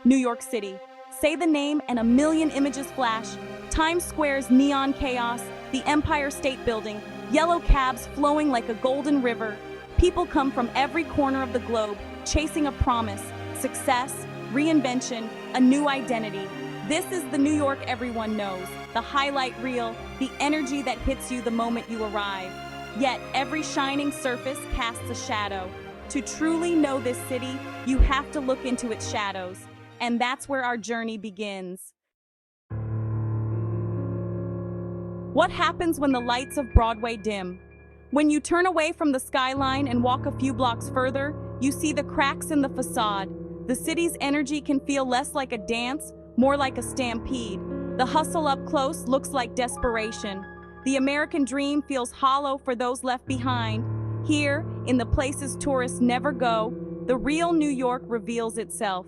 New York City. Say the name and a million images flash. Times Square's neon chaos, the Empire State Building, yellow cabs flowing like a golden river. People come from every corner of the globe, chasing a promise, success, reinvention, a new identity. This is the New York everyone knows, the highlight reel, the energy that hits you the moment you arrive. Yet every shining surface casts a shadow. To truly know this city, you have to look into its shadows. And that's where our journey begins. What happens when the lights of Broadway dim? When you turn away from the skyline and walk a few blocks further, you see the cracks in the facade. The city's energy can feel less like a dance, more like a stampede. The hustle up close looks like desperation. The American dream feels hollow for those left behind. Here, in the places tourists never go, the real New York reveals itself.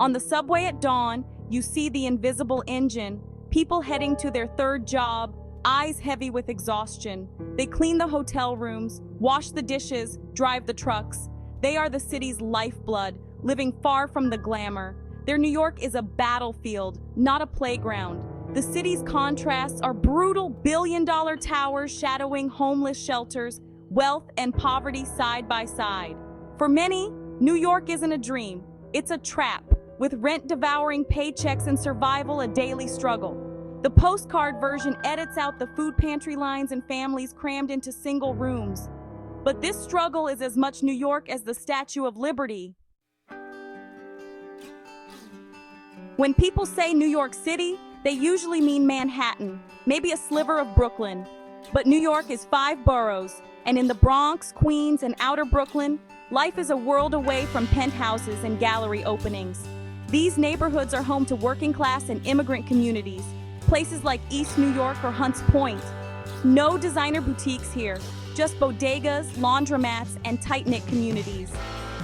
On the subway at dawn, you see the invisible engine, people heading to their third job, eyes heavy with exhaustion. They clean the hotel rooms, wash the dishes, drive the trucks. They are the city's lifeblood, living far from the glamour. Their New York is a battlefield, not a playground. The city's contrasts are brutal billion-dollar towers shadowing homeless shelters, wealth and poverty side by side. For many, New York isn't a dream, it's a trap, with rent-devouring paychecks and survival a daily struggle. The postcard version edits out the food pantry lines and families crammed into single rooms. But this struggle is as much New York as the Statue of Liberty. When people say New York City, they usually mean Manhattan, maybe a sliver of Brooklyn. But New York is 5 boroughs, and in the Bronx, Queens, and outer Brooklyn, life is a world away from penthouses and gallery openings. These neighborhoods are home to working-class and immigrant communities, places like East New York or Hunts Point. No designer boutiques here, just bodegas, laundromats, and tight-knit communities.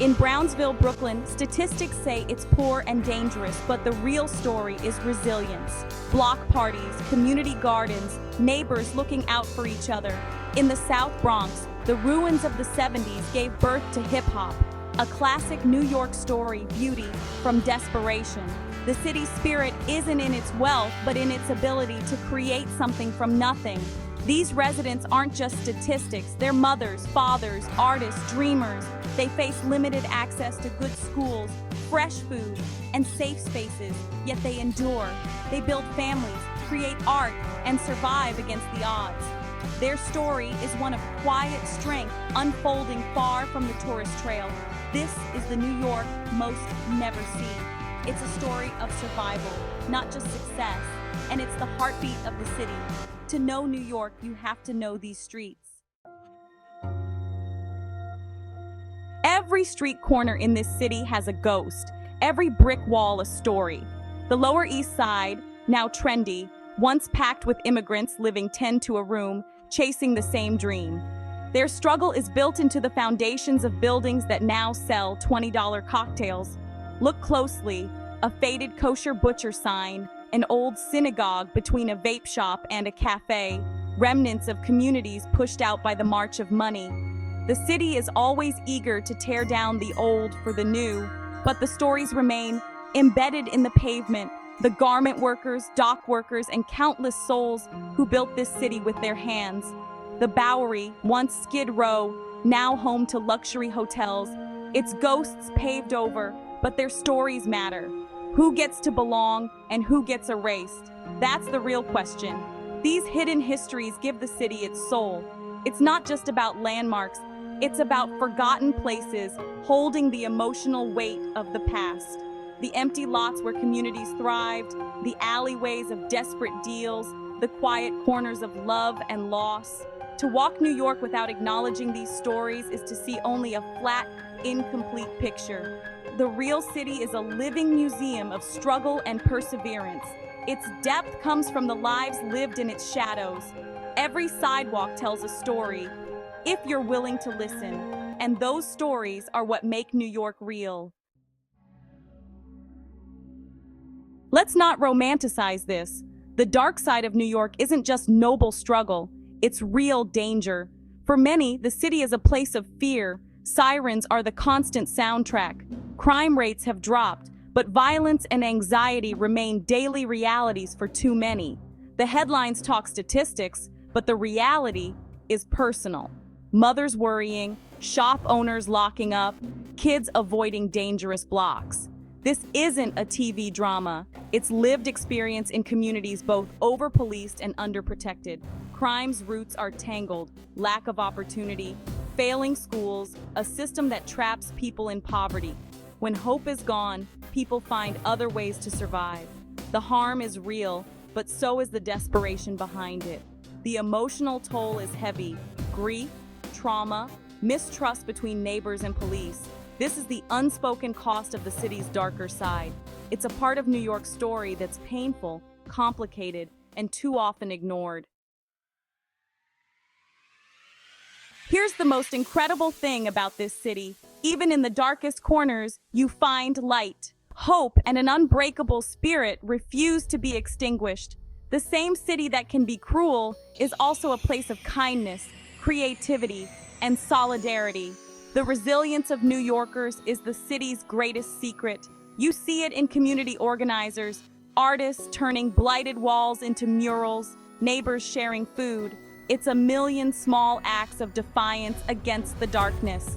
In Brownsville, Brooklyn, statistics say it's poor and dangerous, but the real story is resilience. Block parties, community gardens, neighbors looking out for each other. In the South Bronx, the ruins of the 70s gave birth to hip-hop, a classic New York story, beauty from desperation. The city's spirit isn't in its wealth, but in its ability to create something from nothing. These residents aren't just statistics, they're mothers, fathers, artists, dreamers. They face limited access to good schools, fresh food, and safe spaces, yet they endure. They build families, create art, and survive against the odds. Their story is one of quiet strength, unfolding far from the tourist trail. This is the New York most never see. It's a story of survival, not just success, and it's the heartbeat of the city. To know New York, you have to know these streets. Every street corner in this city has a ghost, every brick wall a story. The Lower East Side, now trendy, once packed with immigrants living 10 to a room, chasing the same dream. Their struggle is built into the foundations of buildings that now sell $20 cocktails. Look closely, a faded kosher butcher sign, an old synagogue between a vape shop and a cafe, remnants of communities pushed out by the march of money. The city is always eager to tear down the old for the new, but the stories remain embedded in the pavement, the garment workers, dock workers, and countless souls who built this city with their hands. The Bowery, once Skid Row, now home to luxury hotels, its ghosts paved over, but their stories matter. Who gets to belong and who gets erased? That's the real question. These hidden histories give the city its soul. It's not just about landmarks, it's about forgotten places holding the emotional weight of the past. The empty lots where communities thrived, the alleyways of desperate deals, the quiet corners of love and loss. To walk New York without acknowledging these stories is to see only a flat, incomplete picture. The real city is a living museum of struggle and perseverance. Its depth comes from the lives lived in its shadows. Every sidewalk tells a story, if you're willing to listen. And those stories are what make New York real. Let's not romanticize this. The dark side of New York isn't just noble struggle, it's real danger. For many, the city is a place of fear. Sirens are the constant soundtrack. Crime rates have dropped, But violence and anxiety remain daily realities for too many. The headlines talk statistics, but the reality is personal. Mothers worrying, shop owners locking up, kids avoiding dangerous blocks. This isn't a TV drama. It's lived experience in communities both over-policed and underprotected. Crime's roots are tangled, lack of opportunity, failing schools, a system that traps people in poverty. When hope is gone, people find other ways to survive. The harm is real, but so is the desperation behind it. The emotional toll is heavy. Grief, trauma, mistrust between neighbors and police. This is the unspoken cost of the city's darker side. It's a part of New York's story that's painful, complicated, and too often ignored. Here's the most incredible thing about this city. Even in the darkest corners, you find light. Hope and an unbreakable spirit refuse to be extinguished. The same city that can be cruel is also a place of kindness, creativity, and solidarity. The resilience of New Yorkers is the city's greatest secret. You see it in community organizers, artists turning blighted walls into murals, neighbors sharing food. It's a million small acts of defiance against the darkness.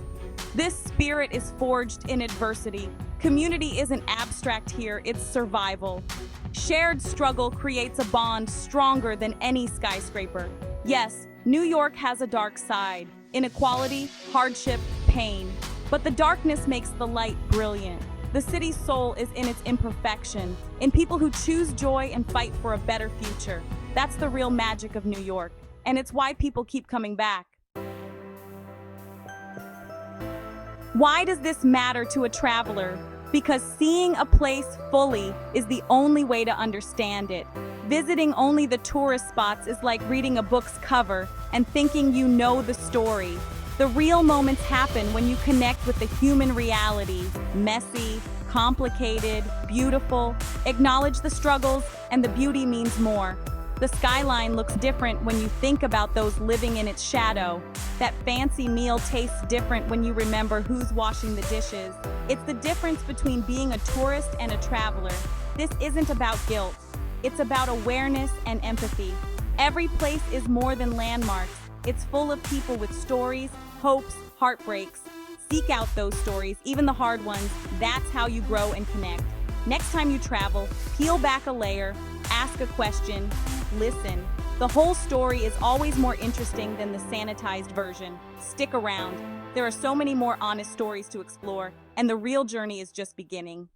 This spirit is forged in adversity. Community isn't abstract here, it's survival. Shared struggle creates a bond stronger than any skyscraper. Yes, New York has a dark side. Inequality, hardship, pain. But the darkness makes the light brilliant. The city's soul is in its imperfection, in people who choose joy and fight for a better future. That's the real magic of New York, and it's why people keep coming back. Why does this matter to a traveler? Because seeing a place fully is the only way to understand it. Visiting only the tourist spots is like reading a book's cover and thinking you know the story. The real moments happen when you connect with the human reality. Messy, complicated, beautiful. Acknowledge the struggles, and the beauty means more. The skyline looks different when you think about those living in its shadow. That fancy meal tastes different when you remember who's washing the dishes. It's the difference between being a tourist and a traveler. This isn't about guilt. It's about awareness and empathy. Every place is more than landmarks. It's full of people with stories, hopes, heartbreaks. Seek out those stories, even the hard ones. That's how you grow and connect. Next time you travel, peel back a layer, ask a question, listen. The whole story is always more interesting than the sanitized version. Stick around. There are so many more honest stories to explore, and the real journey is just beginning.